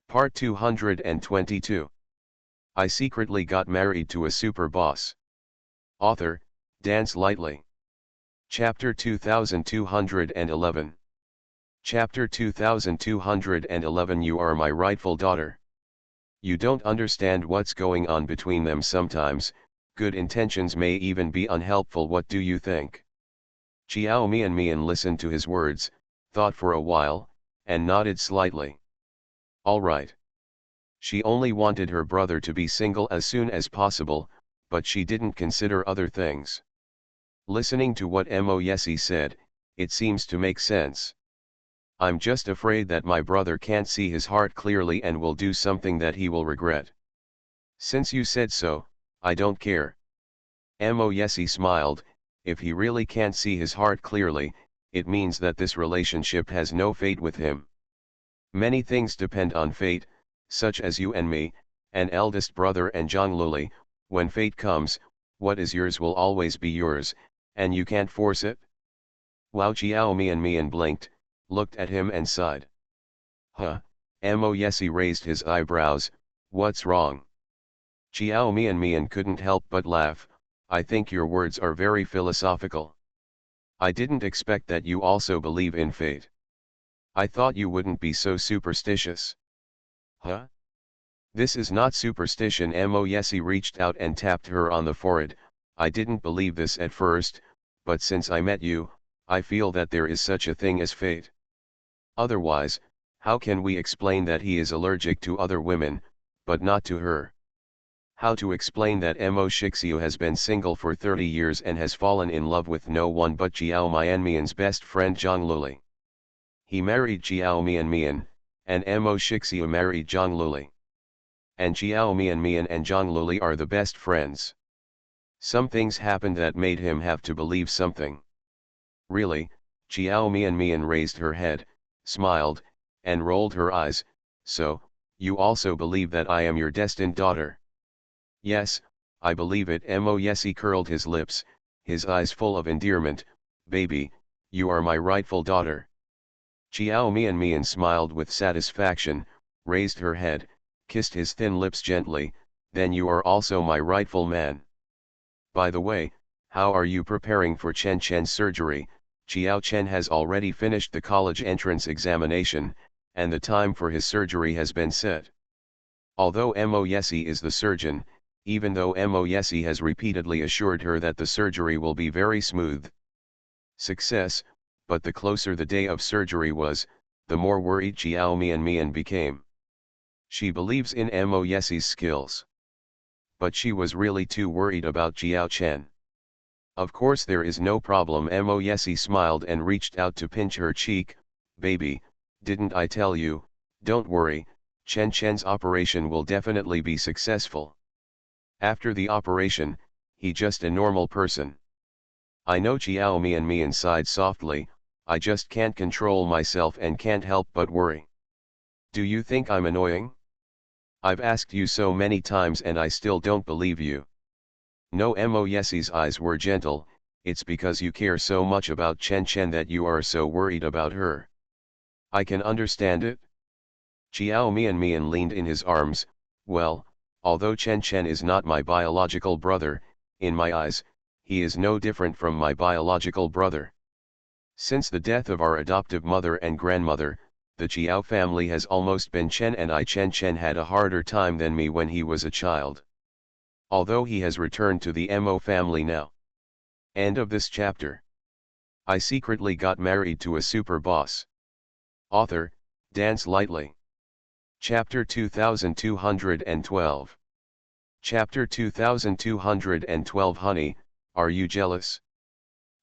Part 222. I secretly got married to a super boss. Author, Dance Lightly. Chapter 2211. Chapter 2211. You are my rightful daughter. You don't understand what's going on between them sometimes. Good intentions may even be unhelpful. What do you think? Chiao Mian listened to his words, thought for a while, and nodded slightly. All right. She only wanted her brother to be single as soon as possible, but she didn't consider other things. Listening to what Moyesi said, it seems to make sense. I'm just afraid that my brother can't see his heart clearly and will do something that he will regret. Since you said so, I don't care. Moyesi smiled. If he really can't see his heart clearly, it means that this relationship has no fate with him. Many things depend on fate, such as you and me, an eldest brother and Zhongluli. When fate comes, what is yours will always be yours, and you can't force it. Wow. Chiao Mian blinked, looked at him and sighed. Huh? Moyesi raised his eyebrows. What's wrong? Chiao Mian couldn't help but laugh. I think your words are very philosophical. I didn't expect that you also believe in fate. I thought you wouldn't be so superstitious. Huh? This is not superstition. Moyesi reached out and tapped her on the forehead. I didn't believe this at first, but since I met you, I feel that there is such a thing as fate. Otherwise, how can we explain that he is allergic to other women, but not to her? How to explain that Mo Shixiu has been single for 30 years and has fallen in love with no one but Chiao Mian's best friend Zhongluli? He married Chiao Mian, and Mo Shixiu married Zhongluli. And Chiao Mian and Zhongluli are the best friends. Some things happened that made him have to believe something. Really? Chiao Mian raised her head, smiled, and rolled her eyes. So, you also believe that I am your destined daughter? Yes, I believe it. Moyesi curled his lips, his eyes full of endearment. Baby, you are my rightful daughter. Chiao Mian smiled with satisfaction, raised her head, kissed his thin lips gently. Then you are also my rightful man. By the way, how are you preparing for Chen Chen's surgery? Chiao Chen has already finished the college entrance examination, and the time for his surgery has been set. Although Moyesi is the surgeon, even though Moyesi has repeatedly assured her that the surgery will be very smooth success, but the closer the day of surgery was, the more worried Chiao Mian became. She believes in Moyesi's skills. But she was really too worried about Chiao Chen. Of course there is no problem. Moyesi smiled and reached out to pinch her cheek. Baby, didn't I tell you? Don't worry, Chen Chen's operation will definitely be successful. After the operation, he just a normal person. I know. Chiao Mian sighed softly. I just can't control myself and can't help but worry. Do you think I'm annoying? I've asked you so many times and I still don't believe you. No. Moyesi's eyes were gentle. It's because you care so much about Chen Chen that you are so worried about her. I can understand it. Chiao Mian leaned in his arms. Well, although Chen Chen is not my biological brother, in my eyes, he is no different from my biological brother. Since the death of our adoptive mother and grandmother, the Chiao family has almost been Chen and I. Chen Chen had a harder time than me when he was a child. Although he has returned to the Mo family now. End of this chapter. I secretly got married to a super boss. Author, Dance Lightly. Chapter 2212. Chapter 2212. Honey, are you jealous?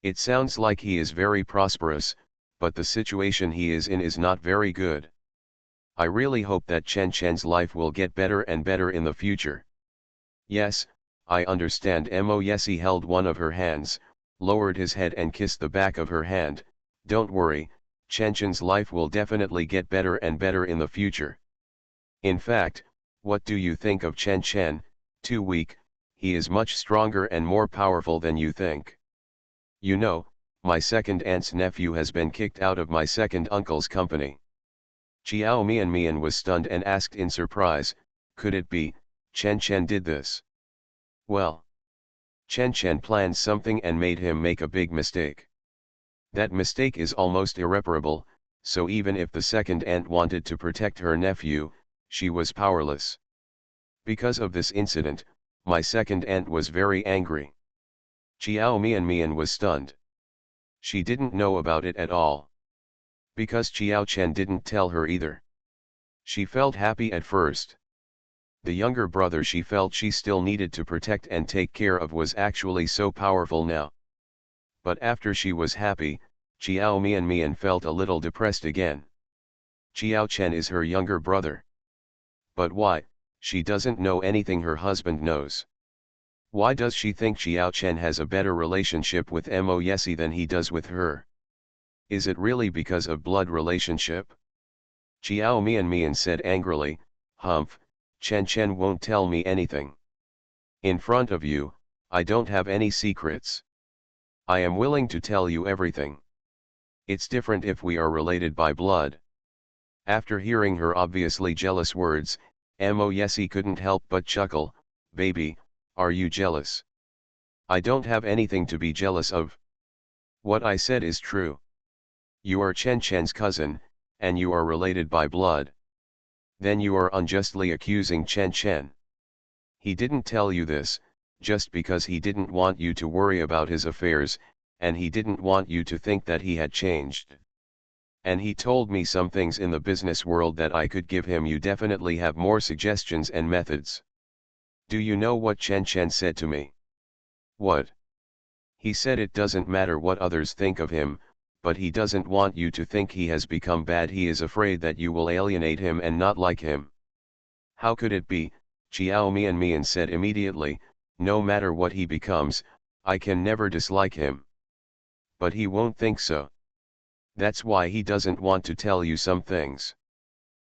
It sounds like he is very prosperous, but the situation he is in is not very good. I really hope that Chen Chen's life will get better and better in the future. Yes, I understand. Moyesi held one of her hands, lowered his head and kissed the back of her hand. Don't worry, Chen Chen's life will definitely get better and better in the future. In fact, what do you think of Chen Chen? Too weak, he is much stronger and more powerful than you think. You know, my second aunt's nephew has been kicked out of my second uncle's company. Chiao Mian Mian was stunned and asked in surprise, could it be, Chen Chen did this? Well, Chen Chen planned something and made him make a big mistake. That mistake is almost irreparable, so even if the second aunt wanted to protect her nephew, she was powerless. Because of this incident, my second aunt was very angry. Chiao Mian Mian was stunned. She didn't know about it at all. Because Chiao Chen didn't tell her either. She felt happy at first. The younger brother she felt she still needed to protect and take care of was actually so powerful now. But after she was happy, Chiao Mian Mian felt a little depressed again. Chiao Chen is her younger brother. But why? She doesn't know anything her husband knows. Why does she think Chiao Chen has a better relationship with Mo Yesi than he does with her? Is it really because of blood relationship? Chiao Mian Mian said angrily, "Humph, Chen Chen won't tell me anything. In front of you, I don't have any secrets. I am willing to tell you everything. It's different if we are related by blood." After hearing her obviously jealous words, Mo Yesi couldn't help but chuckle, "Baby, are you jealous? I don't have anything to be jealous of. What I said is true. You are Chen Chen's cousin, and you are related by blood. Then you are unjustly accusing Chen Chen. He didn't tell you this, just because he didn't want you to worry about his affairs, and he didn't want you to think that he had changed. And he told me some things in the business world that I could give him. You definitely have more suggestions and methods. Do you know what Chen Chen said to me?" "What?" "He said it doesn't matter what others think of him, but he doesn't want you to think he has become bad. He is afraid that you will alienate him and not like him." "How could it be?" Chiao Mian Mian said immediately, "No matter what he becomes, I can never dislike him." "But he won't think so. That's why he doesn't want to tell you some things."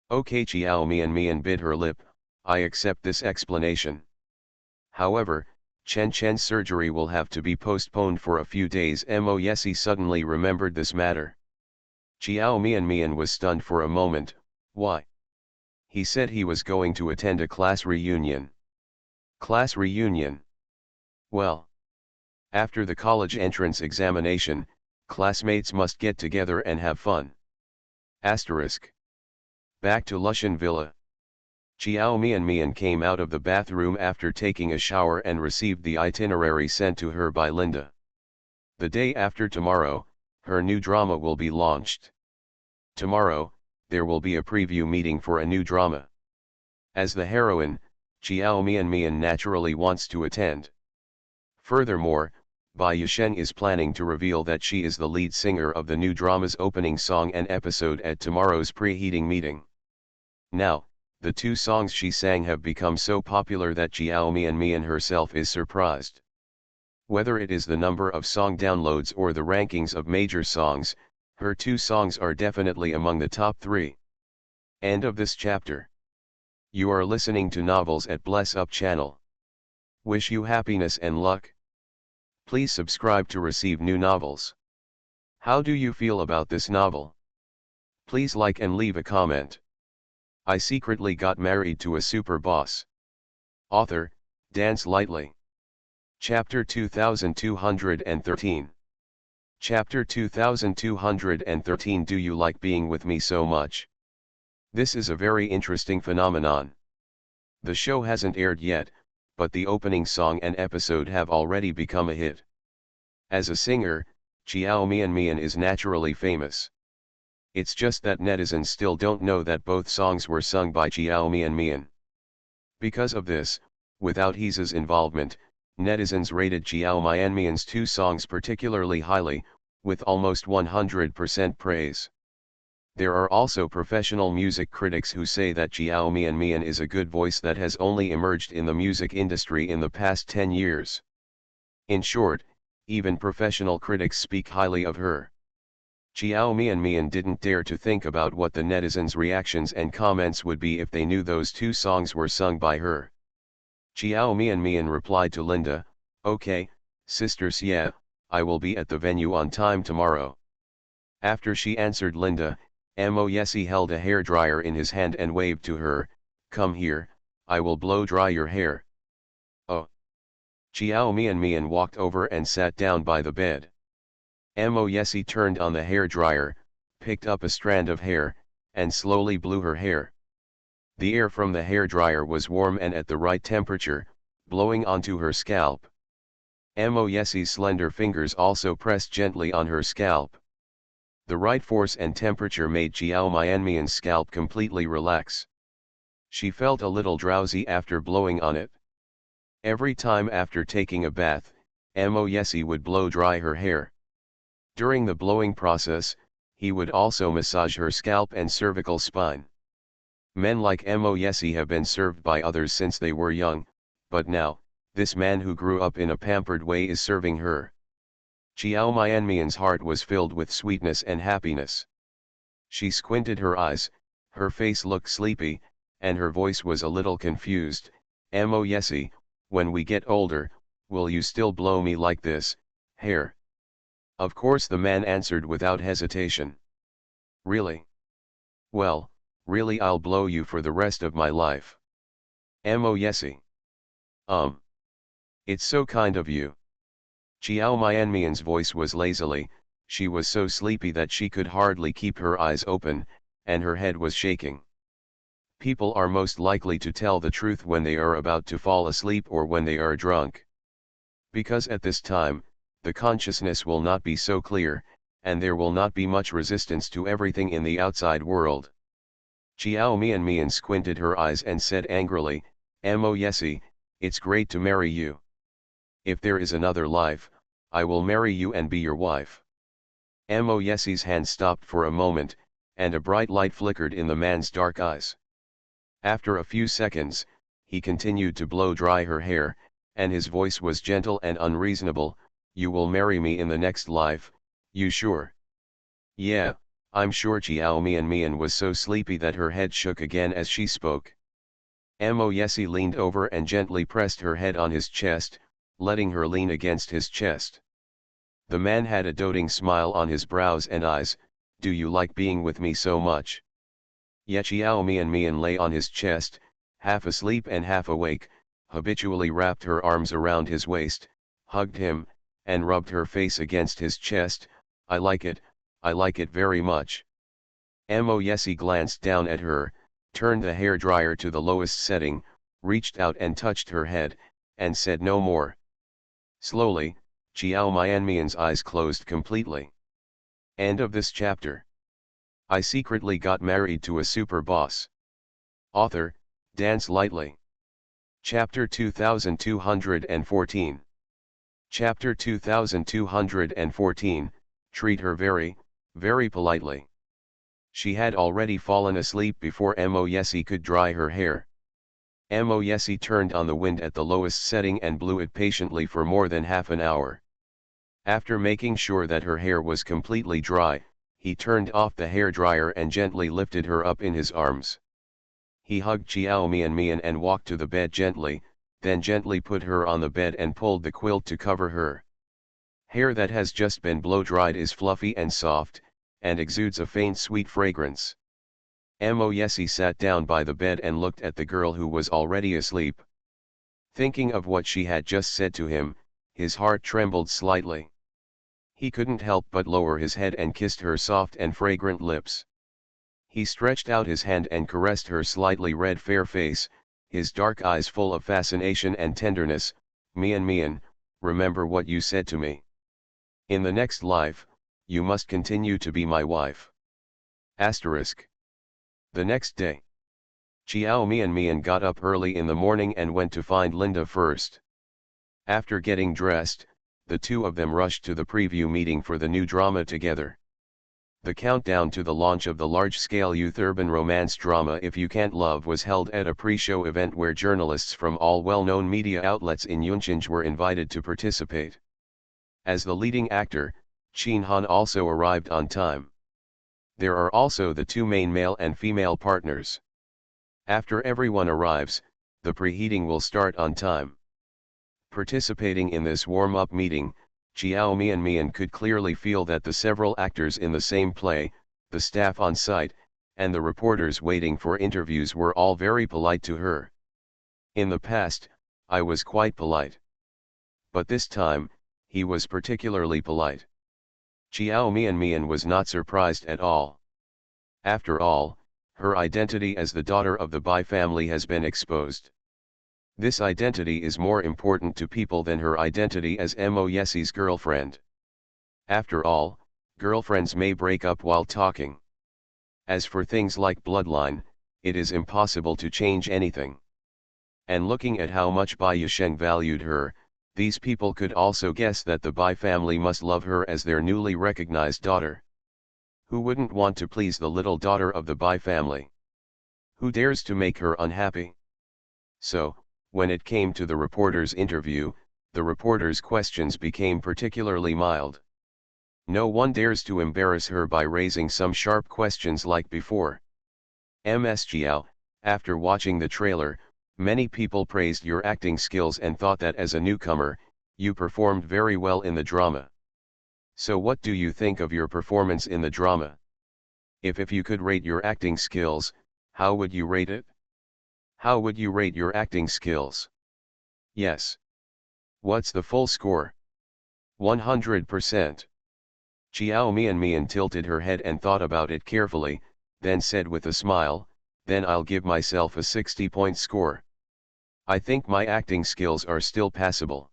"Okay." Chiao Mian Mian bit her lip, "I accept this explanation. However, Chen Chen's surgery will have to be postponed for a few days." Mo Yesi suddenly remembered this matter. Chiao Mian Mian was stunned for a moment. Why? He said he was going to attend a class reunion. Class reunion? Well, after the college entrance examination, classmates must get together and have fun. Asterisk. Back to Lushan Villa. Chiao Mian Mian came out of the bathroom after taking a shower and received the itinerary sent to her by Linda. The day after tomorrow, her new drama will be launched. Tomorrow, there will be a preview meeting for a new drama. As the heroine, Chiao Mian Mian naturally wants to attend. Furthermore, Bai Yushen is planning to reveal that she is the lead singer of the new drama's opening song and episode at tomorrow's preheating meeting. Now, the two songs she sang have become so popular that Chiao Mian Mian herself is surprised. Whether it is the number of song downloads or the rankings of major songs, her two songs are definitely among the top 3. End of this chapter. You are listening to Novels at Bless Up channel. Wish you happiness and luck. Please subscribe to receive new novels. How do you feel about this novel? Please like and leave a comment. I secretly got married to a super boss. Author, Dance Lightly. Chapter 2213. Chapter 2213. Do you like being with me so much? This is a very interesting phenomenon. The show hasn't aired yet, but the opening song and episode have already become a hit. As a singer, Chiao Mian Mian is naturally famous. It's just that netizens still don't know that both songs were sung by Chiao Mian Mian. Because of this, without Heeza's involvement, netizens rated Chiao Mian Mian's two songs particularly highly, with almost 100% praise. There are also professional music critics who say that Chiao Mian Mian is a good voice that has only emerged in the music industry in the past 10 years. In short, even professional critics speak highly of her. Chiao Mian Mian didn't dare to think about what the netizens' reactions and comments would be if they knew those two songs were sung by her. Chiao Mian Mian replied to Linda, "Okay, sisters, yeah, I will be at the venue on time tomorrow." After she answered Linda, Mo Yesi held a hairdryer in his hand and waved to her, "Come here, I will blow dry your hair." Oh. Chiao Mian walked over and sat down by the bed. Mo Yesi turned on the hairdryer, picked up a strand of hair, and slowly blew her hair. The air from the hairdryer was warm and at the right temperature, blowing onto her scalp. Mo Yesi's slender fingers also pressed gently on her scalp. The right force and temperature made Chiao Mian's scalp completely relax. She felt a little drowsy after blowing on it. Every time after taking a bath, Mo Yesi would blow dry her hair. During the blowing process, he would also massage her scalp and cervical spine. Men like Mo Yesi have been served by others since they were young, but now, this man who grew up in a pampered way is serving her. Chiao Mian's heart was filled with sweetness and happiness. She squinted her eyes, her face looked sleepy, and her voice was a little confused. Mo Yesi, when we get older, will you still blow me like this, hair? Of course, the man answered without hesitation. Really? Well, really, I'll blow you for the rest of my life. Mo Yesi. It's so kind of you. Chiao Mian's voice was lazily, she was so sleepy that she could hardly keep her eyes open, and her head was shaking. People are most likely to tell the truth when they are about to fall asleep or when they are drunk. Because at this time, the consciousness will not be so clear, and there will not be much resistance to everything in the outside world. Chiao Mian squinted her eyes and said angrily, Mo Yesi, it's great to marry you. If there is another life, I will marry you and be your wife. Mo Yesi's hand stopped for a moment, and a bright light flickered in the man's dark eyes. After a few seconds, he continued to blow dry her hair, and his voice was gentle and unreasonable, you will marry me in the next life, you sure? Yeah, I'm sure. Chiao Mian was so sleepy that her head shook again as she spoke. Mo Yesi leaned over and gently pressed her head on his chest, letting her lean against his chest. The man had a doting smile on his brows and eyes, do you like being with me so much? Yeah. Chiao Mian lay on his chest, half asleep and half awake, habitually wrapped her arms around his waist, hugged him, and rubbed her face against his chest. I like it very much. Mo Yesi glanced down at her, turned the hairdryer to the lowest setting, reached out and touched her head, and said no more. Slowly, Chiao Mian's eyes closed completely. End of this chapter. I secretly got married to a super boss. Author, Dance Lightly. Chapter 2214. Chapter 2214, treat her very, very politely. She had already fallen asleep before Mo Yesi could dry her hair. Mo Yesi turned on the wind at the lowest setting and blew it patiently for more than half an hour. After making sure that her hair was completely dry, he turned off the hairdryer and gently lifted her up in his arms. He hugged Chiao Mian and walked to the bed gently, then gently put her on the bed and pulled the quilt to cover her. Hair that has just been blow-dried is fluffy and soft, and exudes a faint sweet fragrance. Mo Yesi sat down by the bed and looked at the girl who was already asleep. Thinking of what she had just said to him, his heart trembled slightly. He couldn't help but lower his head and kissed her soft and fragrant lips. He stretched out his hand and caressed her slightly red fair face, his dark eyes full of fascination and tenderness. Mian, remember what you said to me. In the next life, you must continue to be my wife. Asterisk. The next day, Chiao Mian got up early in the morning and went to find Linda first. After getting dressed, the two of them rushed to the preview meeting for the new drama together. The countdown to the launch of the large-scale youth urban romance drama If You Can't Love was held at a pre-show event where journalists from all well-known media outlets in Yuncheng were invited to participate. As the leading actor, Chin Han also arrived on time. There are also the two main male and female partners. After everyone arrives, the preheating will start on time. Participating in this warm-up meeting, Chiao Mian could clearly feel that the several actors in the same play, the staff on site, and the reporters waiting for interviews were all very polite to her. In the past, I was quite polite. But this time, he was particularly polite. Xiao Mian was not surprised at all. After all, her identity as the daughter of the Bai family has been exposed. This identity is more important to people than her identity as Mo Yesi's girlfriend. After all, girlfriends may break up while talking. As for things like bloodline, it is impossible to change anything. And looking at how much Bai Yusheng valued her, these people could also guess that the Bai family must love her as their newly recognized daughter. Who wouldn't want to please the little daughter of the Bai family? Who dares to make her unhappy? So, when it came to the reporter's interview, the reporter's questions became particularly mild. No one dares to embarrass her by raising some sharp questions like before. Ms. Jiao, after watching the trailer, many people praised your acting skills and thought that as a newcomer, you performed very well in the drama. So what do you think of your performance in the drama? If you could rate your acting skills, how would you rate it? How would you rate your acting skills? Yes. What's the full score? 100%. Xiao Mian tilted her head and thought about it carefully, then said with a smile, then I'll give myself a 60-point score. I think my acting skills are still passable.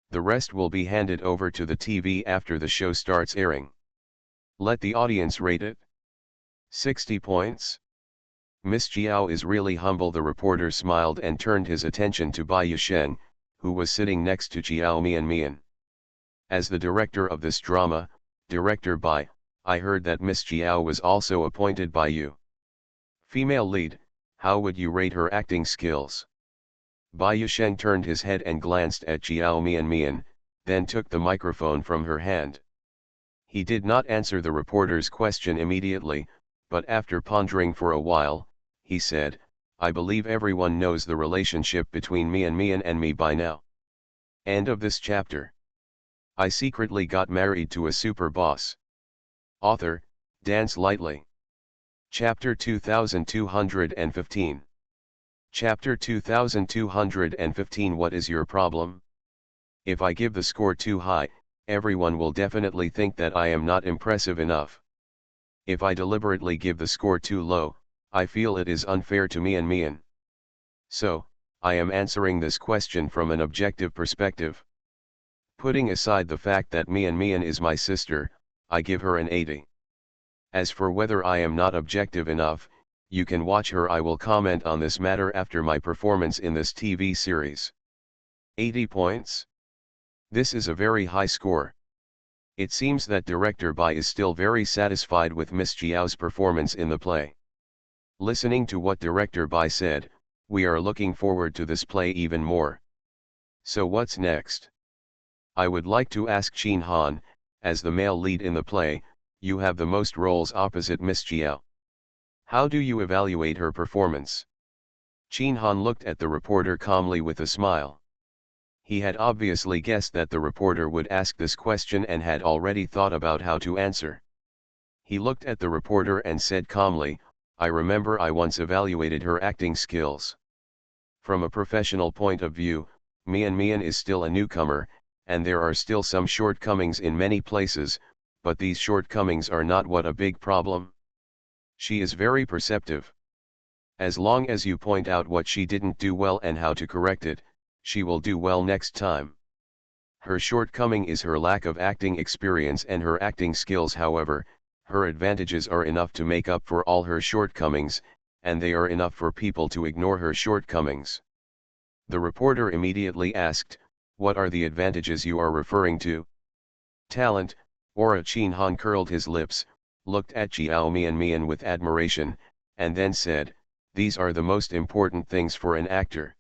The rest will be handed over to the TV after the show starts airing. Let the audience rate it. 60 points? Miss Jiao is really humble. The reporter smiled and turned his attention to Bai Yusheng, who was sitting next to Xiao Mian. As the director of this drama, Director Bai, I heard that Miss Jiao was also appointed by you. Female lead, how would you rate her acting skills? Bai Yusheng turned his head and glanced at Xiao Mian, then took the microphone from her hand. He did not answer the reporter's question immediately, but after pondering for a while, he said, I believe everyone knows the relationship between Mian and me by now. End of this chapter. I secretly got married to a super boss. Author, Dance Lightly. Chapter 2215. Chapter 2215. What is your problem? If I give the score too high, everyone will definitely think that I am not impressive enough. If I deliberately give the score too low, I feel it is unfair to Mian. So, I am answering this question from an objective perspective. Putting aside the fact that Mian is my sister, I give her an 80. As for whether I am not objective enough, you can watch her. I will comment on this matter after my performance in this TV series. 80 points? This is a very high score. It seems that director Bai is still very satisfied with Miss Jiao's performance in the play. Listening to what director Bai said, we are looking forward to this play even more. So what's next? I would like to ask Qin Han, as the male lead in the play, you have the most roles opposite Miss Jiao. How do you evaluate her performance? Qin Han looked at the reporter calmly with a smile. He had obviously guessed that the reporter would ask this question and had already thought about how to answer. He looked at the reporter and said calmly, I remember I once evaluated her acting skills. From a professional point of view, Mian is still a newcomer, and there are still some shortcomings in many places, but these shortcomings are not what a big problem. She is very perceptive. As long as you point out what she didn't do well and how to correct it, she will do well next time. Her shortcoming is her lack of acting experience and her acting skills. However, her advantages are enough to make up for all her shortcomings, and they are enough for people to ignore her shortcomings. The reporter immediately asked, what are the advantages you are referring to? Talent. Aura. Qin Han curled his lips, looked at Xiao Mian with admiration, and then said, these are the most important things for an actor.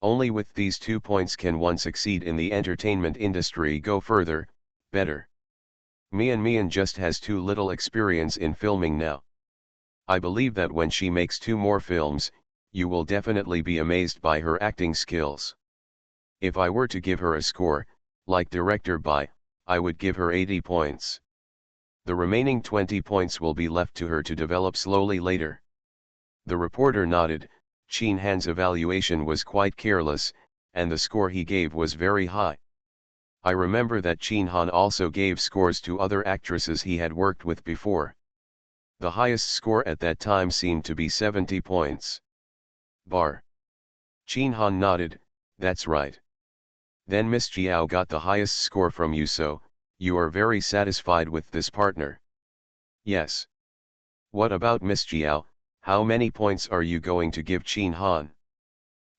Only with these 2 points can one succeed in the entertainment industry. Go further, better. Mian just has too little experience in filming now. I believe that when she makes 2 more films, you will definitely be amazed by her acting skills. If I were to give her a score, like director Bai, I would give her 80 points. The remaining 20 points will be left to her to develop slowly later. The reporter nodded. Chin Han's evaluation was quite careless, and the score he gave was very high. I remember that Chin Han also gave scores to other actresses he had worked with before. The highest score at that time seemed to be 70 points. Bar. Chin Han nodded. That's right. Then Miss Jiao got the highest score from you, so you are very satisfied with this partner. Yes. What about Miss Jiao? How many points are you going to give Chin Han?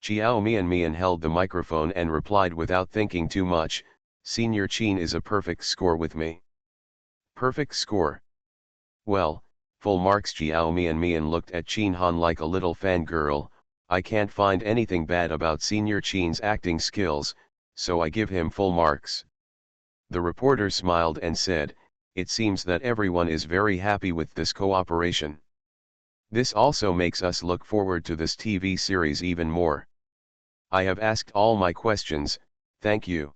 Jiao Mian held the microphone and replied without thinking too much, Senior Chin is a perfect score with me. Perfect score. Well, full marks. Jiao Mian looked at Chin Han like a little fangirl. I can't find anything bad about Senior Chin's acting skills, so I give him full marks. The reporter smiled and said, it seems that everyone is very happy with this cooperation. This also makes us look forward to this TV series even more. I have asked all my questions, thank you.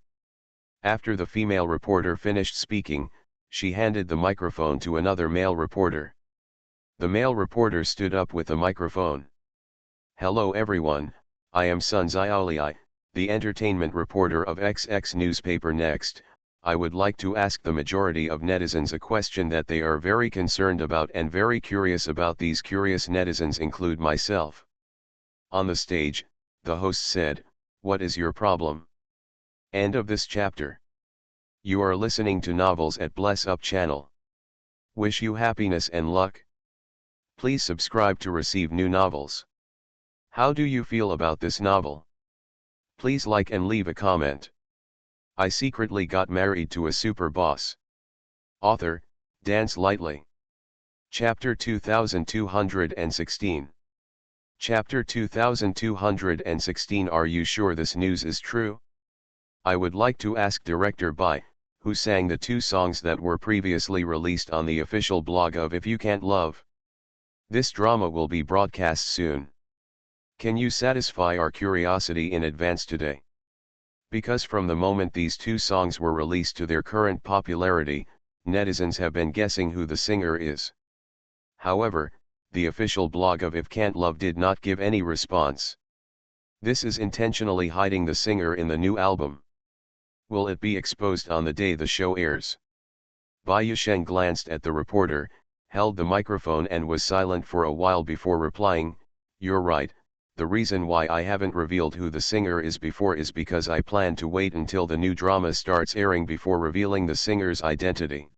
After the female reporter finished speaking, she handed the microphone to another male reporter. The male reporter stood up with the microphone. Hello everyone, I am Sun Xiaoli, the entertainment reporter of XX newspaper. Next, I would like to ask the majority of netizens a question that they are very concerned about and very curious about. These curious netizens include myself. On the stage, the host said, what is your problem? End of this chapter. You are listening to Novels at Bless Up channel. Wish you happiness and luck. Please subscribe to receive new novels. How do you feel about this novel? Please like and leave a comment. I secretly got married to a super boss. Author, Dance Lightly. Chapter 2216. Chapter 2216. Are you sure this news is true? I would like to ask Director Bai, who sang the two songs that were previously released on the official blog of If You Can't Love. This drama will be broadcast soon. Can you satisfy our curiosity in advance today? Because from the moment these two songs were released to their current popularity, netizens have been guessing who the singer is. However, the official blog of If Can't Love did not give any response. This is intentionally hiding the singer in the new album. Will it be exposed on the day the show airs? Bai Yusheng glanced at the reporter, held the microphone and was silent for a while before replying, you're right. The reason why I haven't revealed who the singer is before is because I plan to wait until the new drama starts airing before revealing the singer's identity.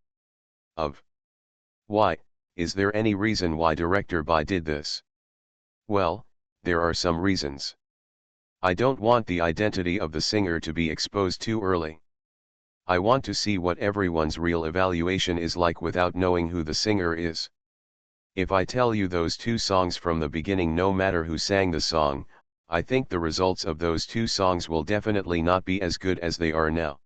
Why, is there any reason why Director Bai did this? Well, there are some reasons. I don't want the identity of the singer to be exposed too early. I want to see what everyone's real evaluation is like without knowing who the singer is. If I tell you those two songs from the beginning, no matter who sang the song, I think the results of those two songs will definitely not be as good as they are now.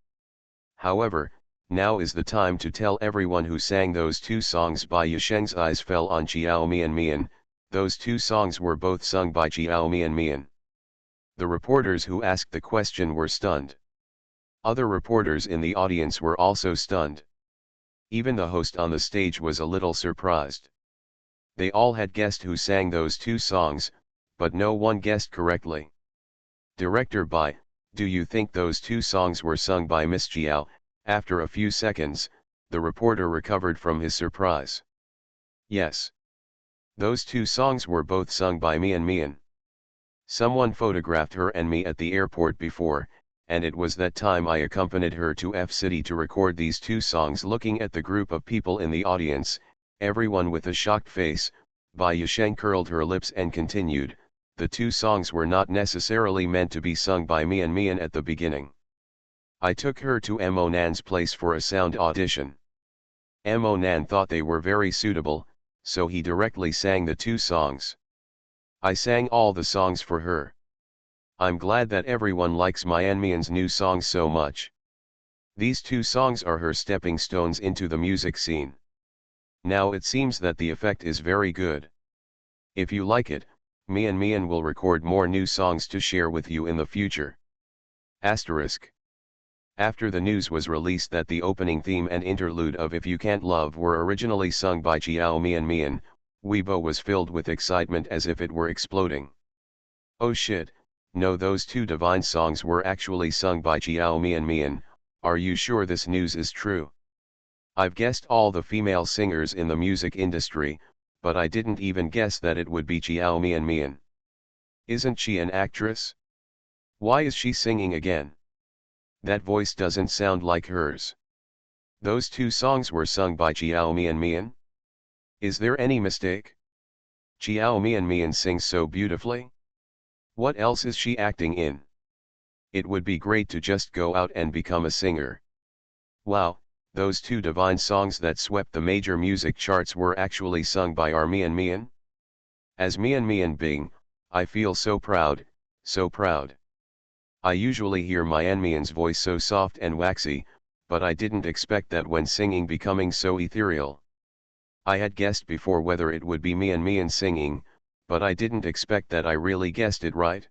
However, now is the time to tell everyone who sang those two songs. Bai Yusheng's eyes fell on Jiao Mian. Those two songs were both sung by Jiao Mian. The reporters who asked the question were stunned. Other reporters in the audience were also stunned. Even the host on the stage was a little surprised. They all had guessed who sang those two songs, but no one guessed correctly. Director Bai, do you think those two songs were sung by Miss Jiao? After a few seconds, the reporter recovered from his surprise. Yes. Those two songs were both sung by Mian. Someone photographed her and me at the airport before, and it was that time I accompanied her to F City to record these two songs. Looking at the group of people in the audience, everyone with a shocked face, Bai Yusheng curled her lips and continued, the two songs were not necessarily meant to be sung by Mian at the beginning. I took her to Mo Nan's place for a sound audition. Mo Nan thought they were very suitable, so he directly sang the two songs. I sang all the songs for her. I'm glad that everyone likes Mian's new songs so much. These two songs are her stepping stones into the music scene. Now it seems that the effect is very good. If you like it, Mian will record more new songs to share with you in the future. Asterisk. After the news was released that the opening theme and interlude of If You Can't Love were originally sung by Jiao Mian, Weibo was filled with excitement as if it were exploding. Oh shit, no, those two divine songs were actually sung by Jiao Mian, are you sure this news is true? I've guessed all the female singers in the music industry, but I didn't even guess that it would be Jiao Mian. Isn't she an actress? Why is she singing again? That voice doesn't sound like hers. Those two songs were sung by Jiao Mian? Is there any mistake? Jiao Mian sings so beautifully. What else is she acting in? It would be great to just go out and become a singer. Wow, those two divine songs that swept the major music charts were actually sung by our Mian. As Mian Bing, I feel so proud, so proud. I usually hear Mian's voice so soft and waxy, but I didn't expect that when singing becoming so ethereal. I had guessed before whether it would be Mian singing, but I didn't expect that I really guessed it right.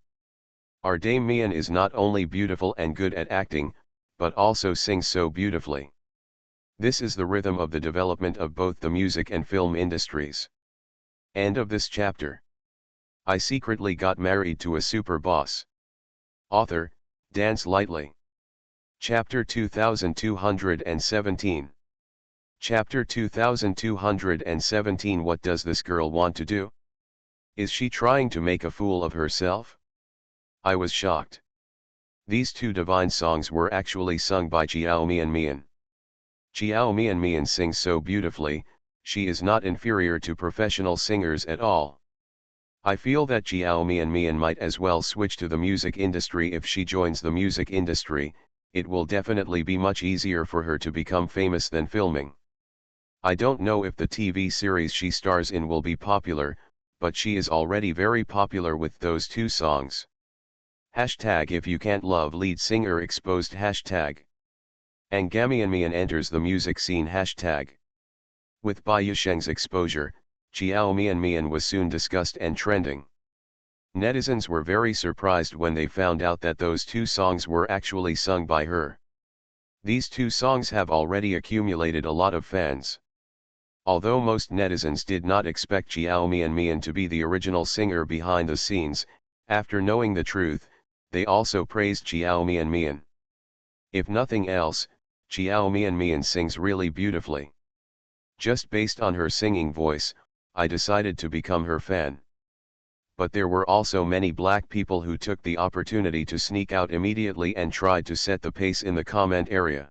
Our Dame Mian is not only beautiful and good at acting, but also sings so beautifully. This is the rhythm of the development of both the music and film industries. End of this chapter. I secretly got married to a super boss. Author, Dance Lightly. Chapter 2217. Chapter 2217. What does this girl want to do? Is she trying to make a fool of herself? I was shocked. These two divine songs were actually sung by Jiao Mian. Jiao Mian sings so beautifully, she is not inferior to professional singers at all. I feel that Jiao Mian might as well switch to the music industry. If she joins the music industry, it will definitely be much easier for her to become famous than filming. I don't know if the TV series she stars in will be popular, but she is already very popular with those two songs. Hashtag If You Can't Love lead singer exposed. Hashtag Angamianmian enters the music scene. Hashtag. With Bai Yusheng's exposure, Jiao Mian was soon discussed and trending. Netizens were very surprised when they found out that those two songs were actually sung by her. These two songs have already accumulated a lot of fans. Although most netizens did not expect Jiao Mian to be the original singer behind the scenes, after knowing the truth, they also praised Jiao Mian. If nothing else, Jiao Mian sings really beautifully. Just based on her singing voice, I decided to become her fan. But there were also many black people who took the opportunity to sneak out immediately and tried to set the pace in the comment area.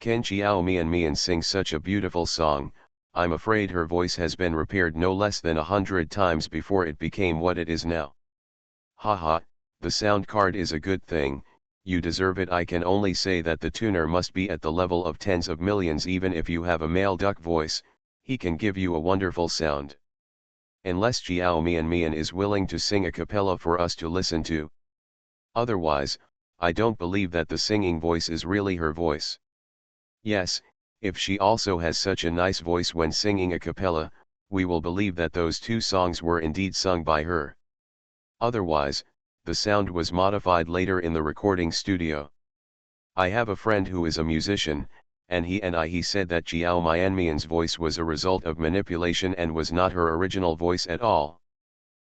Can Jiao Mian sing such a beautiful song? I'm afraid her voice has been repaired no less than 100 times before it became what it is now. Haha, the sound card is a good thing, you deserve it. I can only say that the tuner must be at the level of tens of millions. Even if you have a male duck voice, he can give you a wonderful sound. Unless Jiao Mian is willing to sing a cappella for us to listen to. Otherwise, I don't believe that the singing voice is really her voice. Yes, if she also has such a nice voice when singing a cappella, we will believe that those two songs were indeed sung by her. Otherwise, the sound was modified later in the recording studio. I have a friend who is a musician, and he said that Jiao Mian's voice was a result of manipulation and was not her original voice at all.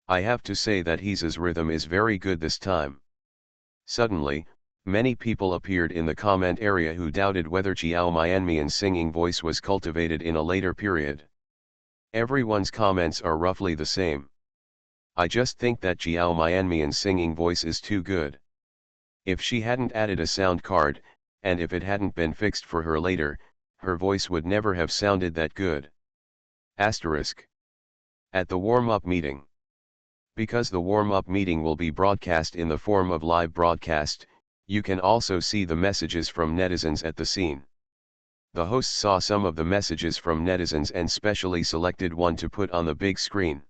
I have to say that his rhythm is very good this time. Suddenly, many people appeared in the comment area who doubted whether Jiao Mian's singing voice was cultivated in a later period. Everyone's comments are roughly the same. I just think that Jiao Mian's singing voice is too good. If she hadn't added a sound card, and if it hadn't been fixed for her later, her voice would never have sounded that good. Asterisk. At the warm-up meeting. Because the warm-up meeting will be broadcast in the form of live broadcast, you can also see the messages from netizens at the scene. The host saw some of the messages from netizens and specially selected one to put on the big screen.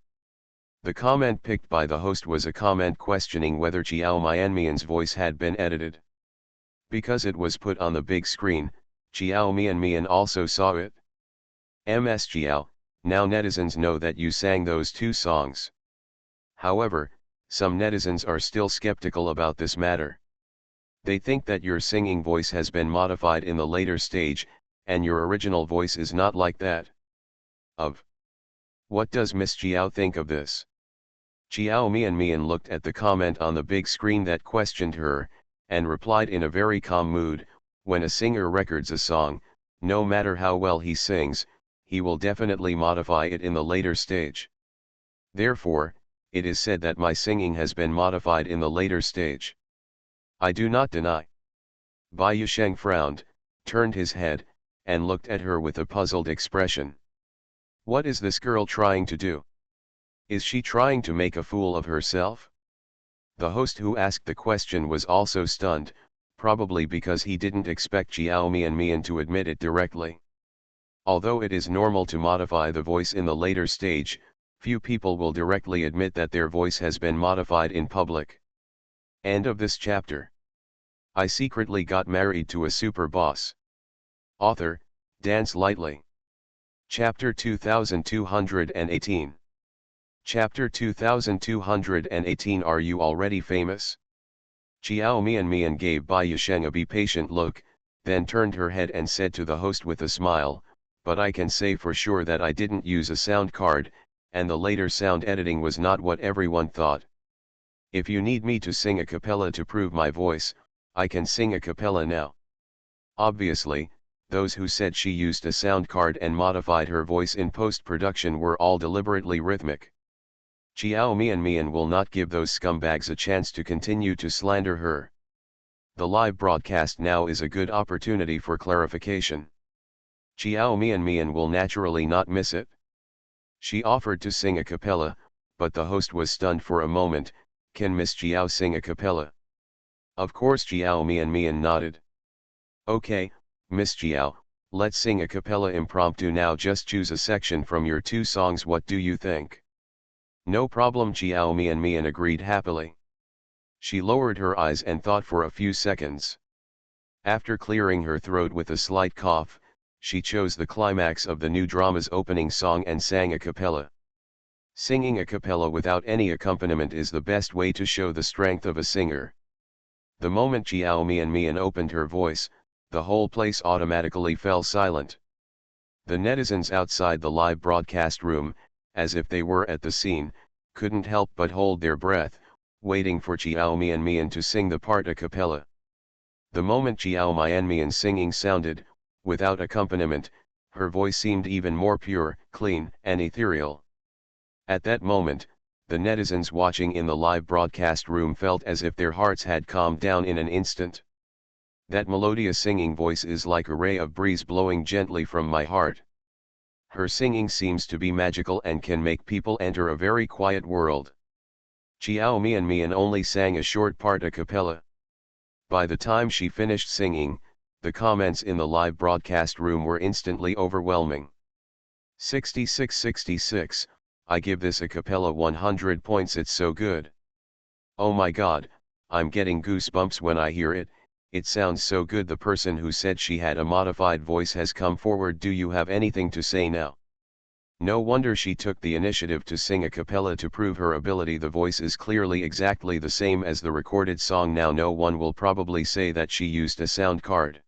The comment picked by the host was a comment questioning whether Jiao Mian's voice had been edited. Because it was put on the big screen, Jiao Mian also saw it. Ms. Jiao, now netizens know that you sang those two songs. However, some netizens are still skeptical about this matter. They think that your singing voice has been modified in the later stage, and your original voice is not like that. What does Miss Jiao think of this? Jiao Mian looked at the comment on the big screen that questioned her, and replied in a very calm mood, when a singer records a song, no matter how well he sings, he will definitely modify it in the later stage. Therefore, it is said that my singing has been modified in the later stage. I do not deny. Bai Yusheng frowned, turned his head, and looked at her with a puzzled expression. What is this girl trying to do? Is she trying to make a fool of herself? The host who asked the question was also stunned, probably because he didn't expect Jiao Mian to admit it directly. Although it is normal to modify the voice in the later stage, few people will directly admit that their voice has been modified in public. End of this chapter. I secretly got married to a super boss. Author, Dance Lightly. Chapter 2218. Chapter 2218. Are you already famous? Jiao Mian gave Bai Yusheng a be patient look, then turned her head and said to the host with a smile, but I can say for sure that I didn't use a sound card, and the later sound editing was not what everyone thought. If you need me to sing a cappella to prove my voice, I can sing a cappella now. Obviously, those who said she used a sound card and modified her voice in post-production were all deliberately rhythmic. Jiao Mian will not give those scumbags a chance to continue to slander her. The live broadcast now is a good opportunity for clarification. Jiao Mian will naturally not miss it. She offered to sing a cappella, but the host was stunned for a moment. Can Miss Jiao sing a cappella? Of course Jiao Mian nodded. Okay, Miss Jiao, let's sing a cappella impromptu now. Just choose a section from your 2 songs. What do you think? No problem, Jiao Mian agreed happily. She lowered her eyes and thought for a few seconds. After clearing her throat with a slight cough, she chose the climax of the new drama's opening song and sang a cappella. Singing a cappella without any accompaniment is the best way to show the strength of a singer. The moment Jiao Mian opened her voice, the whole place automatically fell silent. The netizens outside the live broadcast room, as if they were at the scene, couldn't help but hold their breath, waiting for Jiao Mian to sing the part a cappella. The moment Jiao Mian's singing sounded, without accompaniment, her voice seemed even more pure, clean, and ethereal. At that moment, the netizens watching in the live broadcast room felt as if their hearts had calmed down in an instant. That melodious singing voice is like a ray of breeze blowing gently from my heart. Her singing seems to be magical and can make people enter a very quiet world. Jiao Mian only sang a short part a cappella. By the time she finished singing, the comments in the live broadcast room were instantly overwhelming. 66. I give this a cappella 100 points. It's so good. Oh my god, I'm getting goosebumps when I hear it. It sounds so good. The person who said she had a modified voice has come forward. Do you have anything to say now? No wonder she took the initiative to sing a cappella to prove her ability. The voice is clearly exactly the same as the recorded song. Now no one will probably say that she used a sound card.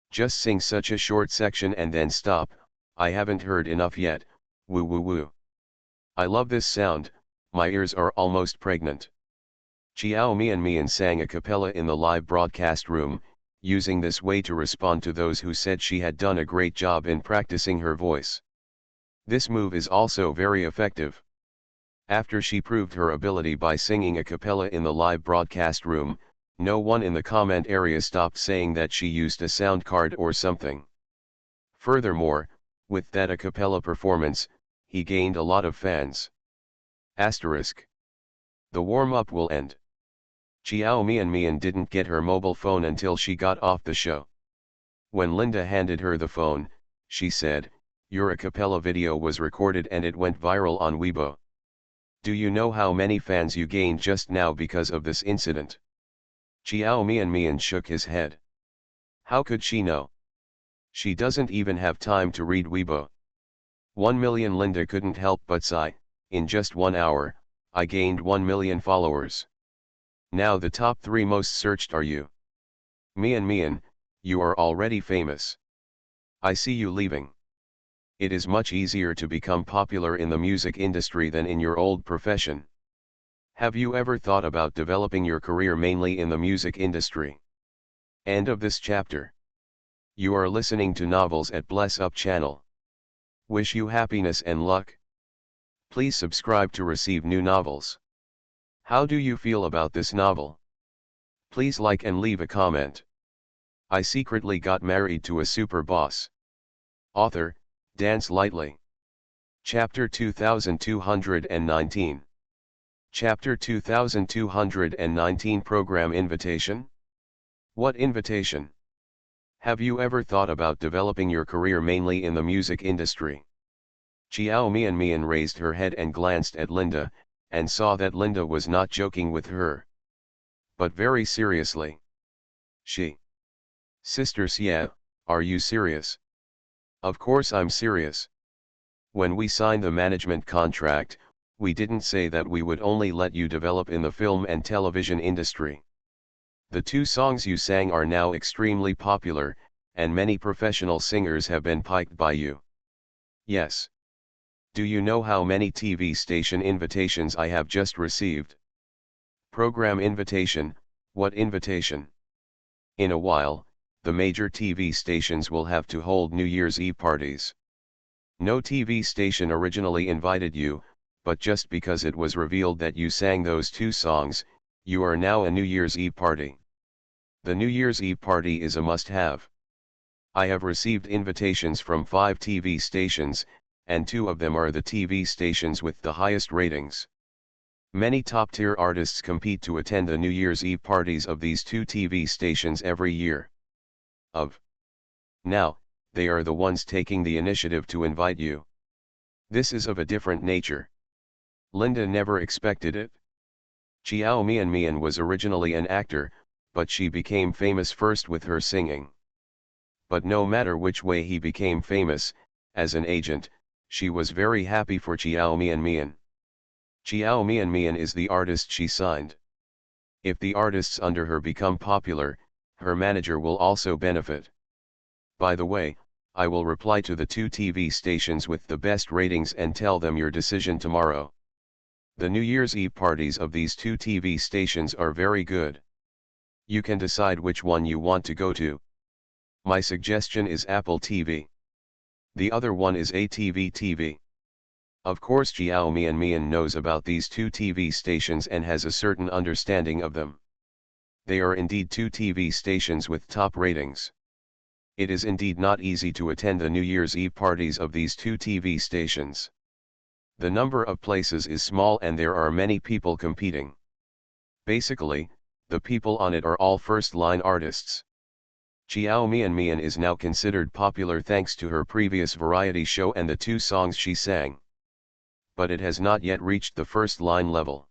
Just sing such a short section and then stop. I haven't heard enough yet. Woo woo woo. I love this sound, my ears are almost pregnant. Jiao Mian sang a cappella in the live broadcast room, using this way to respond to those who said she had done a great job in practicing her voice. This move is also very effective. After she proved her ability by singing a cappella in the live broadcast room, no one in the comment area stopped saying that she used a sound card or something. Furthermore, with that a cappella performance, he gained a lot of fans. Asterisk. The warm-up will end. Jiao Mian didn't get her mobile phone until she got off the show. When Linda handed her the phone, she said, "Your a cappella video was recorded and it went viral on Weibo. Do you know how many fans you gained just now because of this incident?" Jiao Mian shook his head. How could she know? She doesn't even have time to read Weibo. 1 million. Linda couldn't help but sigh. In just 1 hour, I gained 1 million followers. Now the top 3 most searched are you. Mian, you are already famous. I see you leaving. It is much easier to become popular in the music industry than in your old profession. Have you ever thought about developing your career mainly in the music industry? End of this chapter. You are listening to Novels at Bless Up channel. Wish you happiness and luck. Please subscribe to receive new novels. How do you feel about this novel? Please like and leave a comment. I secretly got married to a super boss. Author, Dance Lightly. Chapter 2219. Chapter 2219 Program Invitation? What invitation? Have you ever thought about developing your career mainly in the music industry? Xiao Mian raised her head and glanced at Linda, and saw that Linda was not joking with her, but very seriously. Sister Xia, are you serious? Of course I'm serious. When we signed the management contract, we didn't say that we would only let you develop in the film and television industry. The 2 songs you sang are now extremely popular, and many professional singers have been picked by you. Yes. Do you know how many TV station invitations I have just received? Program invitation, what invitation? In a while, the major TV stations will have to hold New Year's Eve parties. No TV station originally invited you, but just because it was revealed that you sang those 2 songs, you are now a New Year's Eve party. The New Year's Eve party is a must-have. I have received invitations from 5 TV stations, and 2 of them are the TV stations with the highest ratings. Many top-tier artists compete to attend the New Year's Eve parties of these 2 TV stations every year. Now, they are the ones taking the initiative to invite you. This is of a different nature. Linda never expected it. Xiao Mian was originally an actor, but she became famous first with her singing. But no matter which way he became famous, as an agent, she was very happy for Xiao Mian. Xiao Mian is the artist she signed. If the artists under her become popular, her manager will also benefit. By the way, I will reply to the 2 TV stations with the best ratings and tell them your decision tomorrow. The New Year's Eve parties of these 2 TV stations are very good. You can decide which one you want to go to. My suggestion is Apple TV. The other one is ATV TV. Of course Xiao Mian knows about these 2 TV stations and has a certain understanding of them. They are indeed 2 TV stations with top ratings. It is indeed not easy to attend the New Year's Eve parties of these 2 TV stations. The number of places is small and there are many people competing. Basically, the people on it are all first-line artists. Xiao Mian is now considered popular thanks to her previous variety show and the 2 songs she sang. But it has not yet reached the first-line level.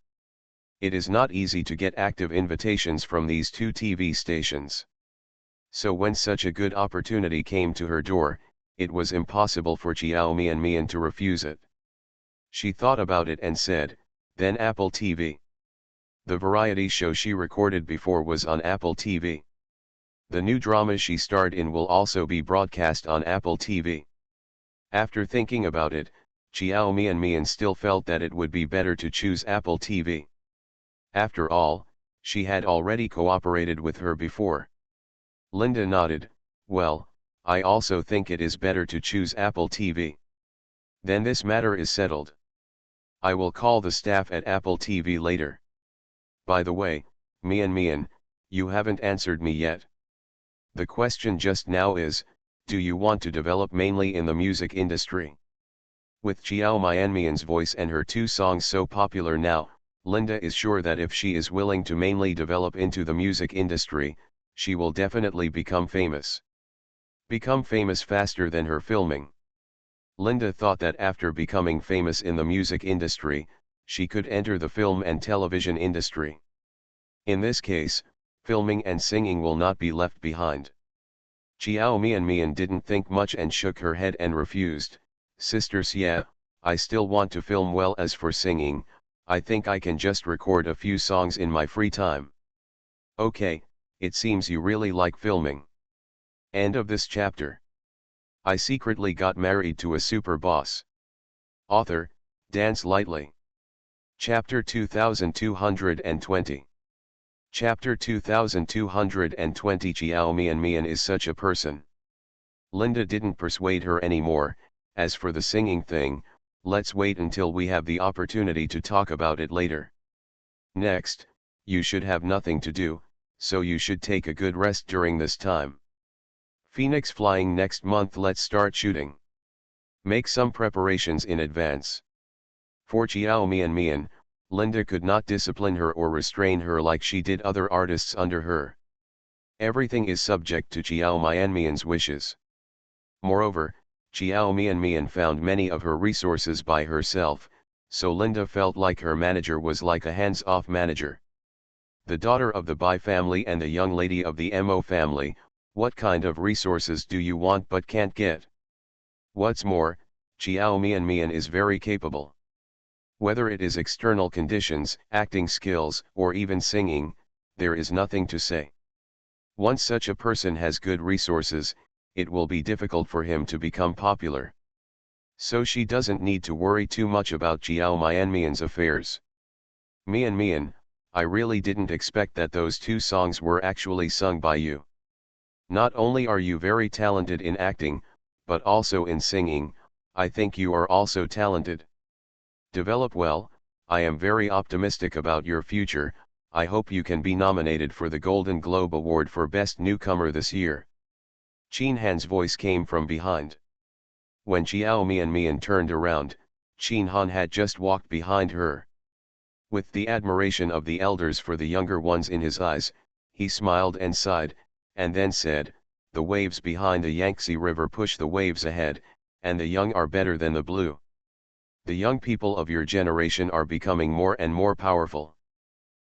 It is not easy to get active invitations from these 2 TV stations. So when such a good opportunity came to her door, it was impossible for Xiao Mian to refuse it. She thought about it and said, then Apple TV. The variety show she recorded before was on Apple TV. The new drama she starred in will also be broadcast on Apple TV. After thinking about it, Xiao Mian still felt that it would be better to choose Apple TV. After all, she had already cooperated with her before. Linda nodded, well, I also think it is better to choose Apple TV. Then this matter is settled. I will call the staff at Apple TV later. By the way, Mian, you haven't answered me yet. The question just now is, do you want to develop mainly in the music industry? With Xiao Mian's voice and her 2 songs so popular now, Linda is sure that if she is willing to mainly develop into the music industry, she will definitely become famous. Become famous faster than her filming. Linda thought that after becoming famous in the music industry, she could enter the film and television industry. In this case, filming and singing will not be left behind. Xiao Mian didn't think much and shook her head and refused. Sister Xia, I still want to film. Well, as for singing, I think I can just record a few songs in my free time. Okay, it seems you really like filming. End of this chapter. I secretly got married to a super boss. Author, Dance Lightly. Chapter 2220. Chapter 2220. Chiao Mian Mian is such a person. Linda didn't persuade her anymore. As for the singing thing, let's wait until we have the opportunity to talk about it later. Next, you should have nothing to do, so you should take a good rest during this time. Phoenix flying next month. Let's start shooting. Make some preparations in advance. For Chiao Mian Mian, Linda could not discipline her or restrain her like she did other artists under her. Everything is subject to Chiao Mian Mian's wishes. Moreover, Chiao Mian Mian found many of her resources by herself, so Linda felt like her manager was like a hands-off manager. The daughter of the Bai family and the young lady of the Mo family, what kind of resources do you want but can't get? What's more, Chiao Mian Mian is very capable. Whether it is external conditions, acting skills, or even singing, there is nothing to say. Once such a person has good resources, it will be difficult for him to become popular. So she doesn't need to worry too much about Chiao Mian Mian's affairs. Mian Mian, I really didn't expect that those two songs were actually sung by you. Not only are you very talented in acting, but also in singing. I think you are also talented. Develop well. I am very optimistic about your future. I hope you can be nominated for the Golden Globe Award for Best Newcomer this year. Chin Han's voice came from behind. When Chiao Mian Mian turned around, Chin Han had just walked behind her. With the admiration of the elders for the younger ones in his eyes, he smiled and sighed, and then said, "The waves behind the Yangtze River push the waves ahead, and the young are better than the blue. The young people of your generation are becoming more and more powerful."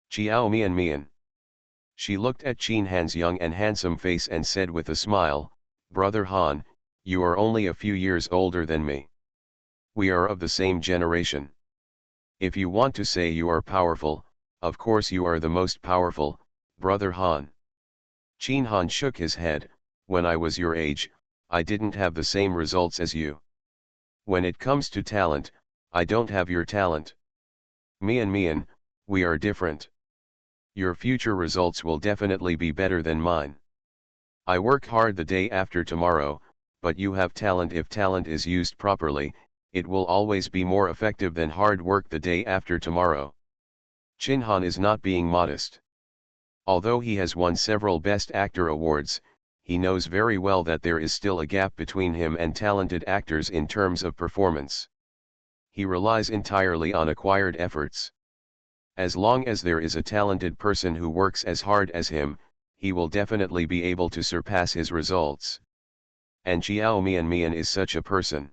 Chiao Mian Mian. She looked at Chin Han's young and handsome face and said with a smile, "Brother Han, you are only a few years older than me. We are of the same generation. If you want to say you are powerful, of course you are the most powerful, Brother Han." Chin Han shook his head. "When I was your age, I didn't have the same results as you. When it comes to talent, I don't have your talent. Mian Mian, we are different. Your future results will definitely be better than mine. I work hard the day after tomorrow, but you have talent. If talent is used properly, it will always be more effective than hard work the day after tomorrow." Chin Han is not being modest. Although he has won several Best Actor awards, he knows very well that there is still a gap between him and talented actors in terms of performance. He relies entirely on acquired efforts. As long as there is a talented person who works as hard as him, he will definitely be able to surpass his results. And Chiao Mian Mian is such a person.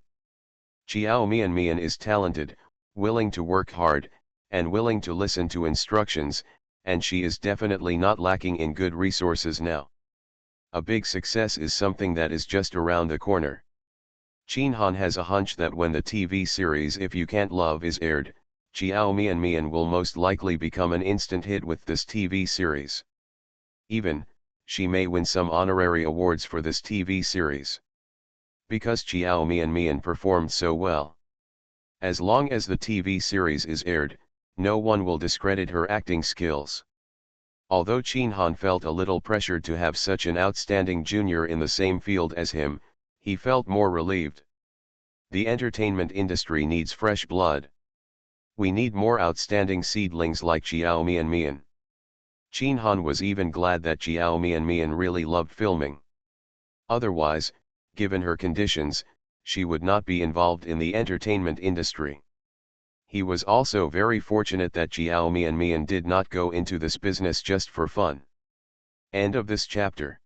Chiao Mian Mian is talented, willing to work hard, and willing to listen to instructions, and she is definitely not lacking in good resources now. A big success is something that is just around the corner. Chin Han has a hunch that when the TV series If You Can't Love is aired, Chiao Mian Mian will most likely become an instant hit with this TV series. Even, she may win some honorary awards for this TV series. Because Chiao Mian Mian performed so well. As long as the TV series is aired, no one will discredit her acting skills. Although Chin Han felt a little pressured to have such an outstanding junior in the same field as him, he felt more relieved. The entertainment industry needs fresh blood. We need more outstanding seedlings like Chiao Mian Mian. Chin Han was even glad that Chiao Mian Mian really loved filming. Otherwise, given her conditions, she would not be involved in the entertainment industry. He was also very fortunate that Chiao Mian Mian did not go into this business just for fun. End of this chapter.